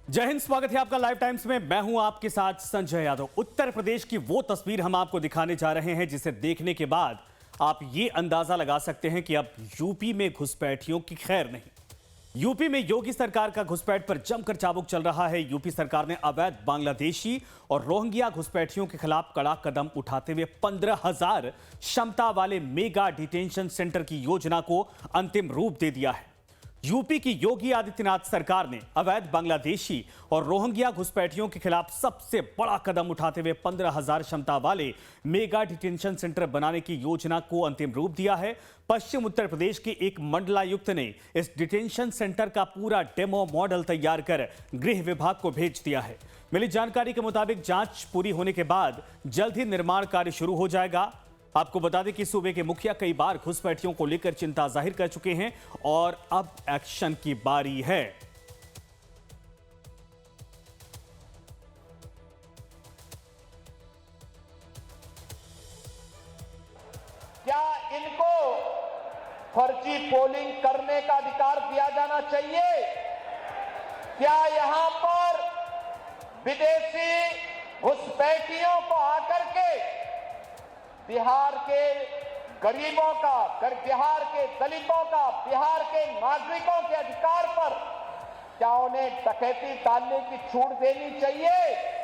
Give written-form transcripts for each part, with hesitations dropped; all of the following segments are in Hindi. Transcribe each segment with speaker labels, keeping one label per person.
Speaker 1: जय हिंद, स्वागत है आपका लाइव टाइम्स में। मैं हूं आपके साथ संजय यादव। उत्तर प्रदेश की वो तस्वीर हम आपको दिखाने जा रहे हैं जिसे देखने के बाद आप ये अंदाजा लगा सकते हैं कि अब यूपी में घुसपैठियों की खैर नहीं। यूपी में योगी सरकार का घुसपैठ पर जमकर चाबुक चल रहा है। यूपी सरकार ने अवैध बांग्लादेशी और रोहिंग्या घुसपैठियों के खिलाफ कड़ा कदम उठाते हुए 15,000 क्षमता वाले मेगा डिटेंशन सेंटर की योजना को अंतिम रूप दे दिया है। यूपी की योगी आदित्यनाथ सरकार ने अवैध बांग्लादेशी और रोहिंग्या घुसपैठियों के खिलाफ सबसे बड़ा कदम उठाते हुए 15,000 क्षमता वाले मेगा डिटेंशन सेंटर बनाने की योजना को अंतिम रूप दिया है। पश्चिम उत्तर प्रदेश के एक मंडलायुक्त ने इस डिटेंशन सेंटर का पूरा डेमो मॉडल तैयार कर गृह विभाग को भेज दिया है। मिली जानकारी के मुताबिक जांच पूरी होने के बाद जल्द ही निर्माण कार्य शुरू हो जाएगा। आपको बता दें कि सूबे के मुखिया कई बार घुसपैठियों को लेकर चिंता जाहिर कर चुके हैं और अब एक्शन की बारी है।
Speaker 2: क्या इनको फर्जी पोलिंग करने का अधिकार दिया जाना चाहिए? क्या यहां पर विदेशी घुसपैठियों को आकर के बिहार के गरीबों का, बिहार के दलितों का, बिहार के नागरिकों के अधिकार पर क्या उन्हें डकैती डालने की छूट देनी चाहिए?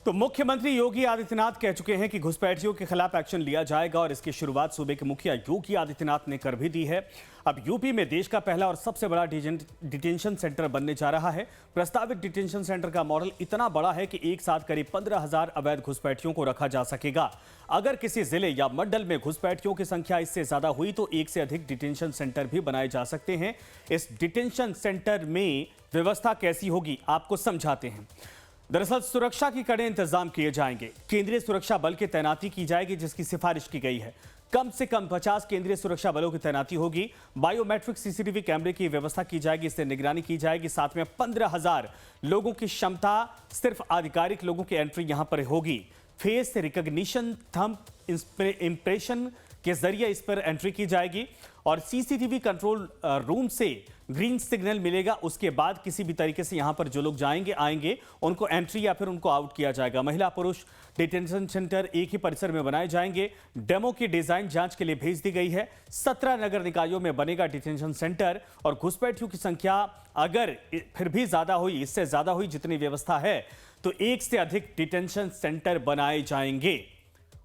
Speaker 1: तो मुख्यमंत्री योगी आदित्यनाथ कह चुके हैं कि घुसपैठियों के खिलाफ एक्शन लिया जाएगा और इसकी शुरुआत सूबे के मुखिया योगी आदित्यनाथ ने कर भी दी है। अब यूपी में देश का पहला और सबसे बड़ा डिटेंशन सेंटर बनने जा रहा है। प्रस्तावित डिटेंशन सेंटर का मॉडल इतना बड़ा है कि एक साथ करीब 15,000 अवैध घुसपैठियों को रखा जा सकेगा। अगर किसी जिले या मंडल में घुसपैठियों की संख्या इससे ज्यादा हुई तो एक से अधिक डिटेंशन सेंटर भी बनाए जा सकते हैं। इस डिटेंशन सेंटर में व्यवस्था कैसी होगी आपको समझाते हैं। दरअसल सुरक्षा की कड़े इंतजाम किए जाएंगे। केंद्रीय सुरक्षा बल की तैनाती की जाएगी जिसकी सिफारिश की गई है। कम से कम 50 केंद्रीय सुरक्षा बलों की तैनाती होगी। बायोमेट्रिक सीसीटीवी कैमरे की व्यवस्था की जाएगी, इससे निगरानी की जाएगी। साथ में 15,000 लोगों की क्षमता, सिर्फ आधिकारिक लोगों की एंट्री यहां पर होगी। फेस रिकॉग्निशन, थंब इंप्रेशन के जरिए इस पर एंट्री की जाएगी और सीसीटीवी कंट्रोल रूम से ग्रीन सिग्नल मिलेगा। उसके बाद किसी भी तरीके से यहां पर जो लोग आएंगे उनको एंट्री या फिर उनको आउट किया जाएगा। महिला पुरुष डिटेंशन सेंटर एक ही परिसर में बनाए जाएंगे। डेमो की डिजाइन जांच के लिए भेज दी गई है। 17 नगर निकायों में बनेगा डिटेंशन सेंटर और घुसपैठियों की संख्या अगर फिर भी ज्यादा हुई, इससे ज्यादा हुई जितनी व्यवस्था है, तो एक से अधिक डिटेंशन सेंटर बनाए जाएंगे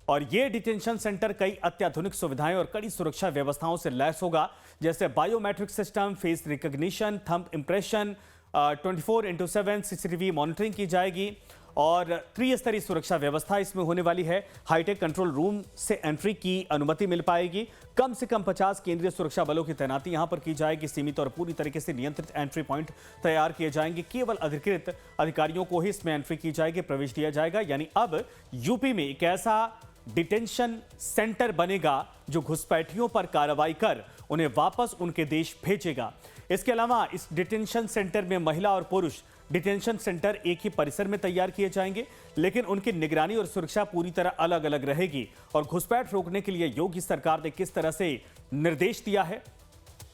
Speaker 1: और ये डिटेंशन सेंटर कई अत्याधुनिक सुविधाएं और कड़ी सुरक्षा व्यवस्थाओं से लैस होगा, जैसे biometric system, face recognition, thumb impression, 24/7 CCTV monitoring की जाएगी और त्रिस्तरीय सुरक्षा व्यवस्था इसमें होने वाली है। हाईटेक कंट्रोल रूम से एंट्री की अनुमति मिल पाएगी। कम से कम 50 केंद्रीय सुरक्षा बलों की तैनाती यहां पर की जाएगी। सीमित और पूरी तरीके से नियंत्रित एंट्री पॉइंट तैयार किए जाएंगे। केवल अधिकृत अधिकारियों को ही इसमें एंट्री की जाएगी, प्रवेश दिया जाएगा। यानी अब यूपी में एक ऐसा डिटेंशन सेंटर बनेगा जो घुसपैठियों पर कार्रवाई कर उन्हें वापस उनके देश भेजेगा। इसके अलावा इस डिटेंशन सेंटर में महिला और पुरुष डिटेंशन सेंटर एक ही परिसर में तैयार किए जाएंगे, लेकिन उनकी निगरानी और सुरक्षा पूरी तरह अलग अलग रहेगी। और घुसपैठ रोकने के लिए योगी सरकार ने किस तरह से निर्देश दिया है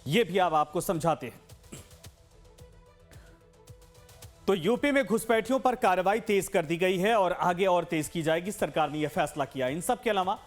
Speaker 1: यह भी अब आपको समझाते हैं। तो यूपी में घुसपैठियों पर कार्रवाई तेज कर दी गई है और आगे और तेज की जाएगी। सरकार ने यह फैसला किया। इन सब के अलावा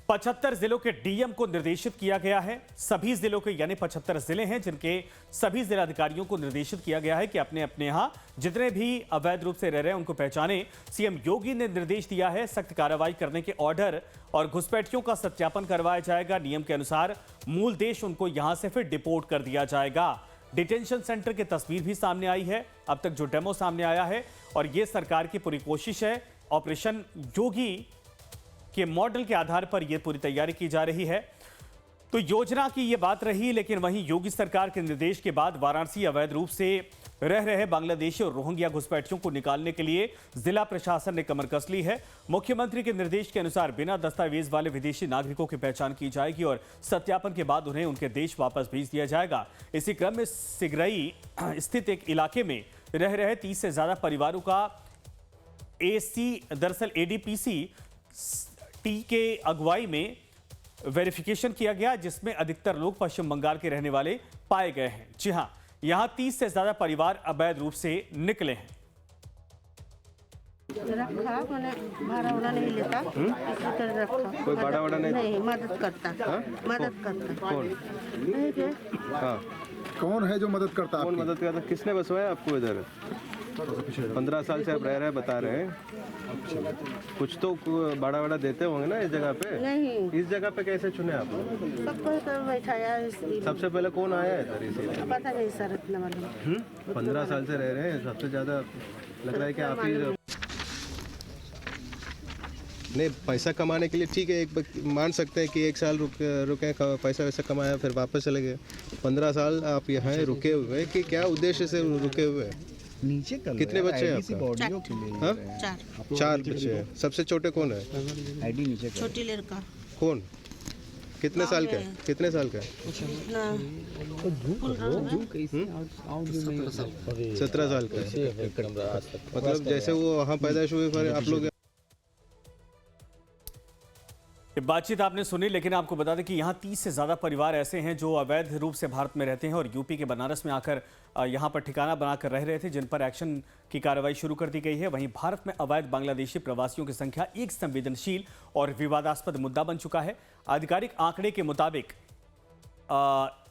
Speaker 1: 75 जिलों के डीएम को निर्देशित किया गया है। सभी जिलों के यानी 75 जिले हैं जिनके सभी जिलाधिकारियों को निर्देशित किया गया है कि अपने अपने यहां जितने भी अवैध रूप से रह रहे हैं उनको पहचाने। सीएम योगी ने निर्देश दिया है सख्त कार्रवाई करने के ऑर्डर और घुसपैठियों का सत्यापन करवाया जाएगा। नियम के अनुसार मूल देश उनको यहां से फिर डिपोर्ट कर दिया जाएगा। डिटेंशन सेंटर की तस्वीर भी सामने आई है, अब तक जो डेमो सामने आया है, और यह सरकार की पूरी कोशिश है। ऑपरेशन योगी के मॉडल के आधार पर यह पूरी तैयारी की जा रही है। तो योजना की यह बात रही, लेकिन वहीं योगी सरकार के निर्देश के बाद वाराणसी अवैध रूप से रह रहे बांग्लादेशी और रोहिंग्या घुसपैठियों को निकालने के लिए जिला प्रशासन ने कमर कस ली है। मुख्यमंत्री के निर्देश के अनुसार बिना दस्तावेज वाले विदेशी नागरिकों की पहचान की जाएगी और सत्यापन के बाद उन्हें उनके देश वापस भेज दिया जाएगा। इसी क्रम में सिगरई स्थित एक इलाके में रह रहे 30 से ज्यादा परिवारों का दरअसल एडीपीसी टी के अगुवाई में वेरिफिकेशन किया गया, जिसमें अधिकतर लोग पश्चिम बंगाल के रहने वाले पाए गए हैं। जी हां, यहां 30 से ज्यादा परिवार अवैध रूप से निकले हैं।
Speaker 3: रखा मैंने, भाड़ा वाड़ा नहीं लेता, इसी तरह रखा।
Speaker 4: कोई भाड़ा वाड़ा नहीं?
Speaker 3: मदद करता। मदद करता।
Speaker 4: कौन?
Speaker 3: नहीं के
Speaker 4: हाँ,
Speaker 5: कौन है जो मदद करता
Speaker 4: कौन
Speaker 5: आपकी?
Speaker 4: मदद करता? किसने बसवाया आपको इधर? 15 साल से आप रह रहे हैं, बता रहे हैं। कुछ तो भाड़ा वाड़ा देते होंगे ना इस जगह पे?
Speaker 3: नहीं,
Speaker 4: इस जगह पे कैसे चुने आप?
Speaker 3: सबको ही कर बैठाया इसलिए।
Speaker 4: सबसे पहले कौन आया है इधर? इसीलिए
Speaker 3: पता नहीं सर, इतना मालूम।
Speaker 4: 15 साल से रह रहे हैं, सबसे ज्यादा लग रहा है कि आप ही। नहीं, पैसा कमाने के लिए ठीक है, एक मान सकते हैं कि 1 साल रुके पैसा वैसा कमाया फिर वापस चले गए। 15 साल आप यहाँ रुके हुए कि क्या उद्देश्य से रुके हुए हैं?
Speaker 6: नीचे कर
Speaker 4: कितने बच्चे हैं आपका? हाँ? 4 बच्चे हैं। सबसे छोटे कौन है?
Speaker 6: आईडी नीचे कर।
Speaker 3: छोटी लड़का
Speaker 4: कौन? कितने साल का है? कितने साल का है? 17 साल का है। मतलब जैसे वो वहाँ पैदाइश हुए फिर आप लोग।
Speaker 1: ये बातचीत आपने सुनी, लेकिन आपको बता दें कि यहाँ 30 से ज़्यादा परिवार ऐसे हैं जो अवैध रूप से भारत में रहते हैं और यूपी के बनारस में आकर यहाँ पर ठिकाना बनाकर रह रहे थे, जिन पर एक्शन की कार्रवाई शुरू कर दी गई है। वहीं भारत में अवैध बांग्लादेशी प्रवासियों की संख्या एक संवेदनशील और विवादास्पद मुद्दा बन चुका है। आधिकारिक आंकड़े के मुताबिक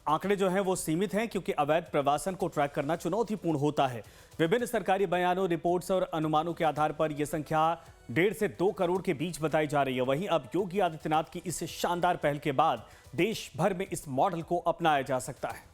Speaker 1: आंकड़े जो हैं वो सीमित हैं, क्योंकि अवैध प्रवासन को ट्रैक करना चुनौतीपूर्ण होता है। विभिन्न सरकारी बयानों, रिपोर्ट्स और अनुमानों के आधार पर यह संख्या 1.5 से 2 करोड़ के बीच बताई जा रही है। वहीं अब योगी आदित्यनाथ की इस शानदार पहल के बाद देश भर में इस मॉडल को अपनाया जा सकता है।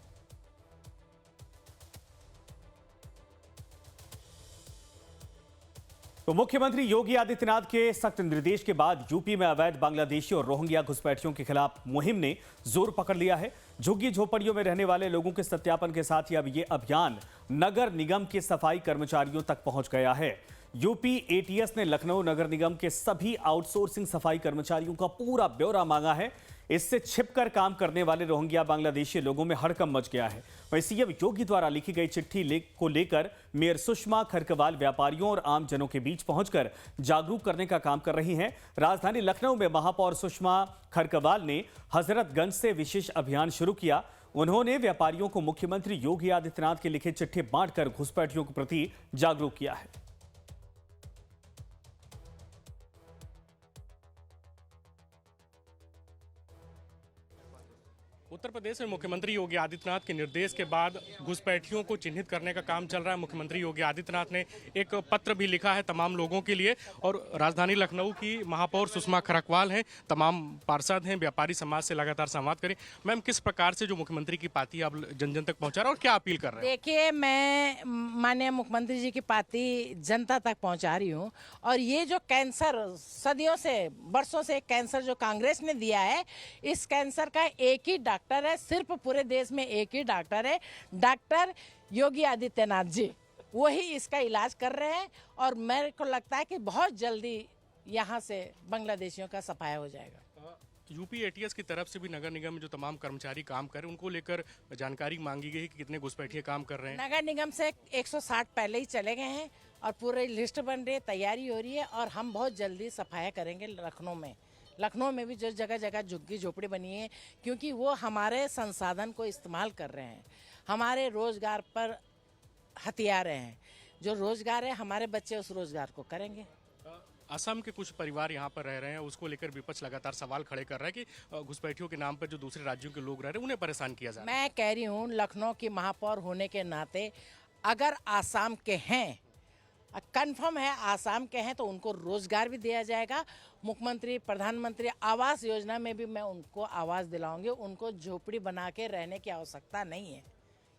Speaker 1: तो मुख्यमंत्री योगी आदित्यनाथ के सख्त निर्देश के बाद यूपी में अवैध बांग्लादेशी और रोहिंग्या घुसपैठियों के खिलाफ मुहिम ने जोर पकड़ लिया है। झुग्गी झोपड़ियों में रहने वाले लोगों के सत्यापन के साथ ही अब ये अभियान नगर निगम के सफाई कर्मचारियों तक पहुंच गया है। यूपी एटीएस ने लखनऊ नगर निगम के सभी आउटसोर्सिंग सफाई कर्मचारियों का पूरा ब्यौरा मांगा है। इससे छिपकर काम करने वाले रोहिंग्या बांग्लादेशी लोगों में हड़कंप मच गया है। वहीं सीएम योगी द्वारा लिखी गई चिट्ठी को लेकर मेयर सुषमा खरकवाल व्यापारियों और आम जनों के बीच पहुंचकर जागरूक करने का काम कर रही हैं। राजधानी लखनऊ में महापौर सुषमा खरकवाल ने हजरतगंज से विशेष अभियान शुरू किया। उन्होंने व्यापारियों को मुख्यमंत्री योगी आदित्यनाथ के लिखे चिट्ठी बांटकर घुसपैठियों के प्रति जागरूक किया है।
Speaker 7: उत्तर प्रदेश में मुख्यमंत्री योगी आदित्यनाथ के निर्देश के बाद घुसपैठियों को चिन्हित करने का काम चल रहा है। मुख्यमंत्री योगी आदित्यनाथ ने एक पत्र भी लिखा है तमाम लोगों के लिए, और राजधानी लखनऊ की महापौर सुषमा खरकवाल हैं, तमाम पार्षद हैं, व्यापारी समाज से लगातार संवाद करें। मैम, किस प्रकार से जो मुख्यमंत्री की पाती आप जन जन तक पहुंचा रहे हैं और क्या अपील कर रहे हैं?
Speaker 8: देखिए, मैं माननीय मुख्यमंत्री जी की पाती जनता तक पहुंचा रही हूं, और ये जो कैंसर सदियों से, वर्षों से कैंसर जो कांग्रेस ने दिया है, इस कैंसर का एक ही डॉक्टर है, सिर्फ पूरे देश में एक ही डॉक्टर है, डॉक्टर योगी आदित्यनाथ जी। वही इसका इलाज कर रहे हैं, और मेरे को लगता है कि बहुत जल्दी यहाँ से बांग्लादेशियों का सफाया हो जाएगा।
Speaker 7: यूपी एटीएस की तरफ से भी नगर निगम में जो तमाम कर्मचारी काम कर रहे हैं उनको लेकर जानकारी मांगी गई है कि कितने घुसपैठिए काम कर रहे हैं।
Speaker 8: नगर निगम से 160 पहले ही चले गए हैं, और पूरी लिस्ट बन रही है, तैयारी हो रही है, और हम बहुत जल्दी सफाया करेंगे लखनऊ में भी जो जगह जगह झुग्गी झोपड़ी बनी है, क्योंकि वो हमारे संसाधन को इस्तेमाल कर रहे हैं, हमारे रोजगार पर हथिया रहे हैं। जो रोजगार है, हमारे बच्चे उस रोजगार को करेंगे।
Speaker 7: असम के कुछ परिवार यहाँ पर रह रहे हैं, उसको लेकर विपक्ष लगातार सवाल खड़े कर रहा है कि घुसपैठियों के नाम पर जो दूसरे राज्यों के लोग रह रहे हैं उन्हें परेशान किया जा रहा है।
Speaker 8: मैं कह रही हूँ, लखनऊ की महापौर होने के नाते अगर आसाम के हैं, कंफर्म है आसाम के हैं, तो उनको रोजगार भी दिया जाएगा। मुख्यमंत्री प्रधानमंत्री आवास योजना में भी मैं उनको आवास दिलाऊंगी, उनको झोपड़ी बना के रहने की आवश्यकता नहीं है,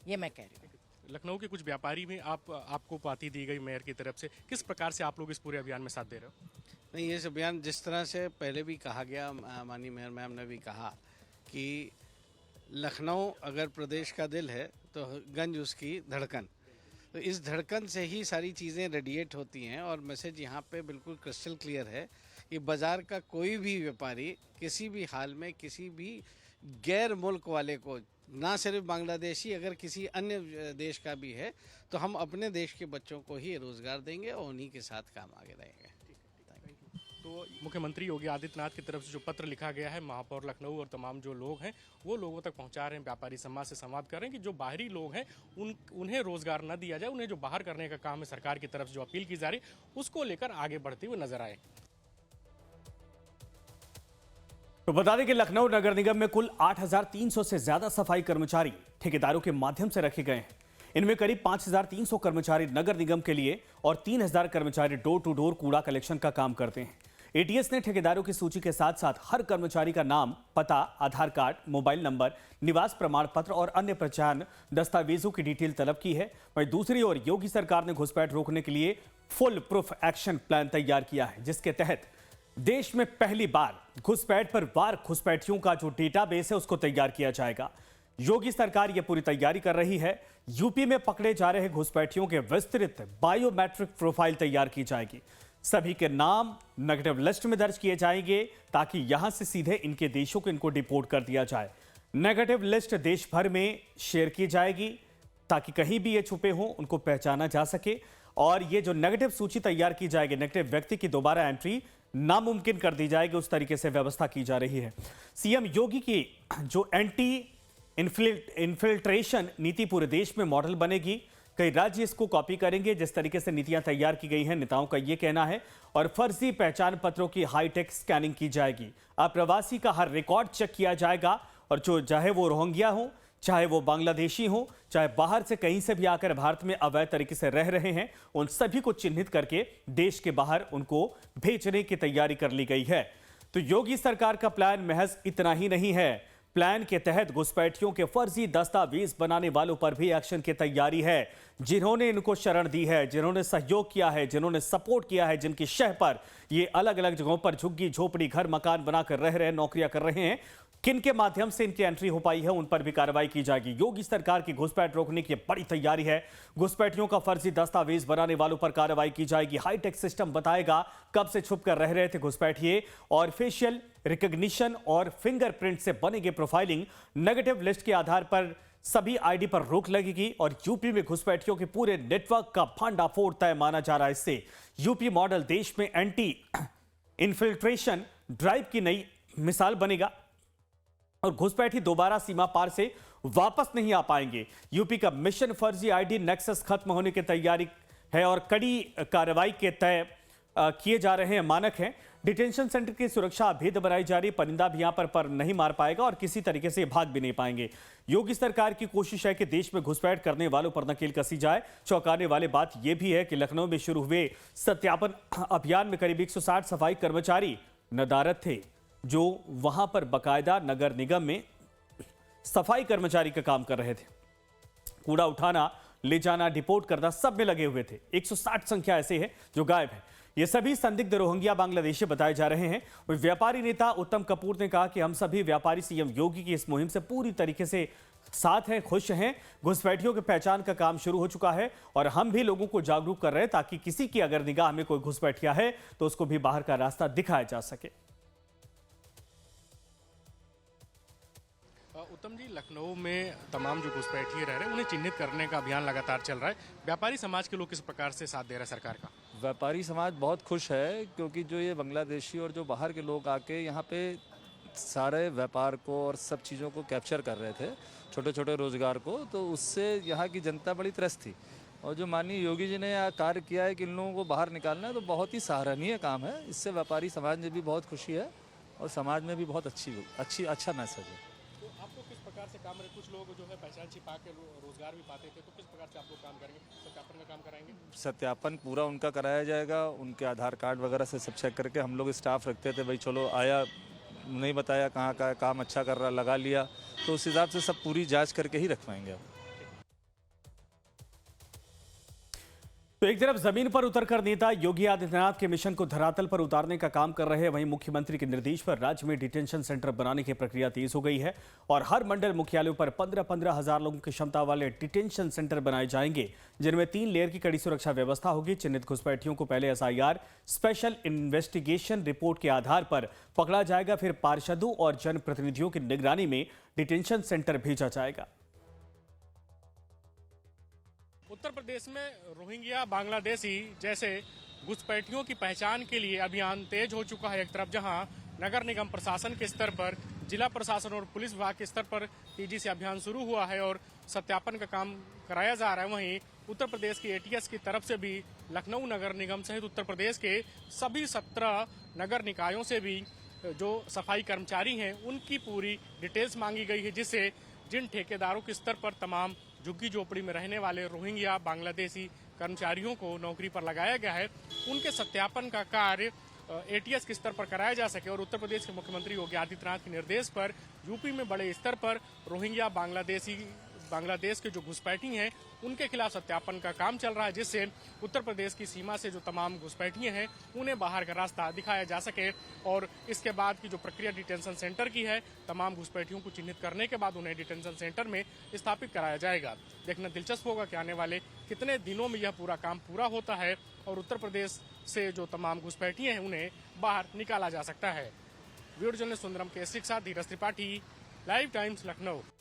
Speaker 8: ये मैं कह रही हूँ।
Speaker 7: लखनऊ के कुछ व्यापारी में आपको पाती दी गई मेयर की तरफ से, किस प्रकार से आप लोग इस पूरे अभियान में साथ दे रहे हो?
Speaker 9: नहीं, ये अभियान जिस तरह से पहले भी कहा गया, माननीय मेयर मैम ने भी कहा कि लखनऊ अगर प्रदेश का दिल है तो गंज उसकी धड़कन, तो इस धड़कन से ही सारी चीज़ें रेडिएट होती हैं। और मैसेज यहाँ पे बिल्कुल क्रिस्टल क्लियर है कि बाज़ार का कोई भी व्यापारी किसी भी हाल में किसी भी गैर मुल्क वाले को, ना सिर्फ बांग्लादेशी, अगर किसी अन्य देश का भी है, तो हम अपने देश के बच्चों को ही रोज़गार देंगे और उन्हीं के साथ काम आगे रहेंगे।
Speaker 7: तो मुख्यमंत्री योगी आदित्यनाथ की तरफ से जो पत्र लिखा गया है महापौर लखनऊ और तमाम जो लोग हैं वो लोगों तक पहुंचा रहे हैं, व्यापारी समाज से संवाद कर रहे हैं कि जो बाहरी लोग हैं उन्हें रोजगार न दिया जाए, उन्हें जो बाहर करने का काम है सरकार की तरफ से जो अपील की जा रही है उसको लेकर आगे बढ़ते हुए नजर आए।
Speaker 1: तो बता दें कि लखनऊ नगर निगम में कुल 8,300 से ज्यादा सफाई कर्मचारी ठेकेदारों के माध्यम से रखे गए हैं। इनमें करीब 5,300 कर्मचारी नगर निगम के लिए और 3,000 कर्मचारी डोर टू डोर कूड़ा कलेक्शन का काम करते हैं। एटीएस ने ठेकेदारों की सूची के साथ साथ हर कर्मचारी का नाम, पता, आधार कार्ड, मोबाइल नंबर, निवास प्रमाण पत्र और अन्य पहचान दस्तावेजों की डिटेल तलब की है। वहीं दूसरी ओर योगी सरकार ने घुसपैठ रोकने के लिए फुल प्रूफ एक्शन प्लान तैयार किया है, जिसके तहत देश में पहली बार घुसपैठ पर वार घुसपैठियों का जो डेटाबेस है उसको तैयार किया जाएगा। योगी सरकार यह पूरी तैयारी कर रही है। यूपी में पकड़े जा रहे घुसपैठियों के विस्तृत बायोमेट्रिक प्रोफाइल तैयार की जाएगी। सभी के नाम नेगेटिव लिस्ट में दर्ज किए जाएंगे ताकि यहां से सीधे इनके देशों को इनको डिपोर्ट कर दिया जाए। नेगेटिव लिस्ट देश भर में शेयर की जाएगी ताकि कहीं भी ये छुपे हों उनको पहचाना जा सके। और ये जो नेगेटिव सूची तैयार की जाएगी, नेगेटिव व्यक्ति की दोबारा एंट्री नामुमकिन कर दी जाएगी, उस तरीके से व्यवस्था की जा रही है। सीएम योगी की जो एंटी इन्फिल्ट्रेशन नीति पूरे देश में मॉडल बनेगी। कई राज्य इसको कॉपी करेंगे जिस तरीके से नीतियां तैयार की गई हैं, नेताओं का यह कहना है। और फर्जी पहचान पत्रों की हाईटेक स्कैनिंग की जाएगी। अप्रवासी का हर रिकॉर्ड चेक किया जाएगा और जो चाहे वो रोहिंग्या हो, चाहे वो बांग्लादेशी हो, चाहे बाहर से कहीं से भी आकर भारत में अवैध तरीके से रह रहे हैं, उन सभी को चिन्हित करके देश के बाहर उनको भेजने की तैयारी कर ली गई है। तो योगी सरकार का प्लान महज इतना ही नहीं है। प्लान के तहत घुसपैठियों के फर्जी दस्तावेज बनाने वालों पर भी एक्शन की तैयारी है। जिन्होंने इनको शरण दी है, जिन्होंने सहयोग किया है, जिन्होंने सपोर्ट किया है, जिनकी शह पर ये अलग अलग जगहों पर झुग्गी झोपड़ी घर मकान बनाकर रह रहे हैं, नौकरियां कर रहे हैं, किन के माध्यम से इनकी एंट्री हो पाई है, उन पर भी कार्रवाई की जाएगी। योगी सरकार की घुसपैठ रोकने की बड़ी तैयारी है। घुसपैठियों का फर्जी दस्तावेज बनाने वालों पर कार्रवाई की जाएगी। हाईटेक सिस्टम बताएगा कब से छुप कर रह रहे थे घुसपैठिए और फेशियल रिकॉग्निशन और फिंगरप्रिंट से बनेगी प्रोफाइलिंग। नेगेटिव लिस्ट के आधार पर सभी आईडी पर रोक लगेगी और यूपी में घुसपैठियों के पूरे नेटवर्क का भांडाफोड़ तय माना जा रहा है। इससे यूपी मॉडल देश में एंटी इन्फिल्ट्रेशन ड्राइव की नई मिसाल बनेगा और घुसपैठी दोबारा सीमा पार से वापस नहीं आ पाएंगे। यूपी का मिशन फर्जी आईडी नेक्सस खत्म होने की तैयारी है और कड़ी कार्रवाई के तय किए जा रहे हैं, मानक हैं। डिटेंशन सेंटर की सुरक्षा अभेद्य बनाई जा रही। परिंदा भी यहां पर नहीं मार पाएगा और किसी तरीके से भाग भी नहीं पाएंगे। योगी सरकार की कोशिश है कि देश में घुसपैठ करने वालों पर नकेल कसी जाए। चौंकाने वाली बात यह भी है कि लखनऊ में शुरू हुए सत्यापन अभियान में करीब 160 सफाई कर्मचारी नदारद थे, जो वहां पर बकायदा नगर निगम में सफाई कर्मचारी का काम कर रहे थे। कूड़ा उठाना, ले जाना, डिपोर्ट करना सब में लगे हुए थे। 160 संख्या ऐसे है जो गायब है। ये सभी संदिग्ध रोहिंग्या बांग्लादेशी बताए जा रहे हैं। व्यापारी नेता उत्तम कपूर ने कहा कि हम सभी व्यापारी सीएम योगी की इस मुहिम से पूरी तरीके से साथ हैं, खुश हैं। घुसपैठियों की पहचान का काम शुरू हो चुका है और हम भी लोगों को जागरूक कर रहे हैं ताकि किसी की अगर निगाह में कोई घुसपैठिया है तो उसको भी बाहर का रास्ता दिखाया जा सके।
Speaker 7: उत्तम जी, लखनऊ में तमाम जो घुसपैठिए रह रहे हैं उन्हें चिन्हित करने का अभियान लगातार चल रहा है। व्यापारी समाज के लोग किस प्रकार से साथ दे रहे हैं सरकार का?
Speaker 10: व्यापारी समाज बहुत खुश है क्योंकि जो ये बांग्लादेशी और जो बाहर के लोग आके यहाँ पे सारे व्यापार को और सब चीज़ों को कैप्चर कर रहे थे, छोटे छोटे रोजगार को, तो उससे यहाँ की जनता बड़ी त्रस्त थी। और जो माननीय योगी जी ने यह कार्य किया है कि इन लोगों को बाहर निकालना है, तो बहुत ही सराहनीय काम है। इससे व्यापारी समाज में भी बहुत खुशी है और समाज में भी बहुत अच्छा मैसेज है।
Speaker 7: तो आपको किस प्रकार से काम रहे? कुछ लोग जो है पहचान छिपा के रोजगार भी पाते थे, तो किस प्रकार से आप लोग काम करेंगे? सत्यापन का काम कराएंगे?
Speaker 10: सत्यापन पूरा उनका कराया जाएगा। उनके आधार कार्ड वगैरह से सब चेक करके हम लोग स्टाफ रखते थे, भाई चलो आया, नहीं बताया कहाँ का काम अच्छा कर रहा, लगा लिया, तो उस हिसाब से सब पूरी जांच करके ही रखवाएंगे।
Speaker 1: तो एक तरफ जमीन पर उतरकर नेता योगी आदित्यनाथ के मिशन को धरातल पर उतारने का काम कर रहे हैं, वहीं मुख्यमंत्री के निर्देश पर राज्य में डिटेंशन सेंटर बनाने की प्रक्रिया तेज हो गई है और हर मंडल मुख्यालयों पर 15-15 हजार लोगों की क्षमता वाले डिटेंशन सेंटर बनाए जाएंगे, जिनमें 3 लेयर की कड़ी सुरक्षा व्यवस्था होगी। चिन्हित घुसपैठियों को पहले SIR स्पेशल इन्वेस्टिगेशन रिपोर्ट के आधार पर पकड़ा जाएगा, फिर पार्षदों और जनप्रतिनिधियों की निगरानी में डिटेंशन सेंटर भेजा जाएगा।
Speaker 7: उत्तर प्रदेश में रोहिंग्या बांग्लादेशी जैसे घुसपैठियों की पहचान के लिए अभियान तेज हो चुका है। एक तरफ जहां नगर निगम प्रशासन के स्तर पर, जिला प्रशासन और पुलिस विभाग के स्तर पर तेजी से अभियान शुरू हुआ है और सत्यापन का काम कराया जा रहा है, वहीं उत्तर प्रदेश की एटीएस की तरफ से भी लखनऊ नगर निगम सहित उत्तर प्रदेश के सभी 17 नगर निकायों से भी जो सफाई कर्मचारी हैं उनकी पूरी डिटेल्स मांगी गई है, जिससे जिन ठेकेदारों के स्तर पर तमाम झुग्गी झोपड़ी में रहने वाले रोहिंग्या बांग्लादेशी कर्मचारियों को नौकरी पर लगाया गया है, उनके सत्यापन का कार्य एटीएस के स्तर पर कराया जा सके और उत्तर प्रदेश के मुख्यमंत्री योगी आदित्यनाथ के निर्देश पर यूपी में बड़े स्तर पर रोहिंग्या बांग्लादेश के जो घुसपैठी हैं उनके खिलाफ सत्यापन का काम चल रहा है, जिससे उत्तर प्रदेश की सीमा से जो तमाम घुसपैठी हैं उन्हें बाहर का रास्ता दिखाया जा सके। और इसके बाद की जो प्रक्रिया डिटेंशन सेंटर की है, तमाम घुसपैठियों को चिन्हित करने के बाद उन्हें डिटेंशन सेंटर में स्थापित कराया जाएगा। देखना दिलचस्प होगा कि आने वाले कितने दिनों में यह पूरा काम पूरा होता है और उत्तर प्रदेश से जो तमाम घुसपैठी हैं उन्हें बाहर निकाला जा सकता है। वीडियो जर्नलिस्ट सुंदरम के साथ धीरज त्रिपाठी, लाइव टाइम्स, लखनऊ।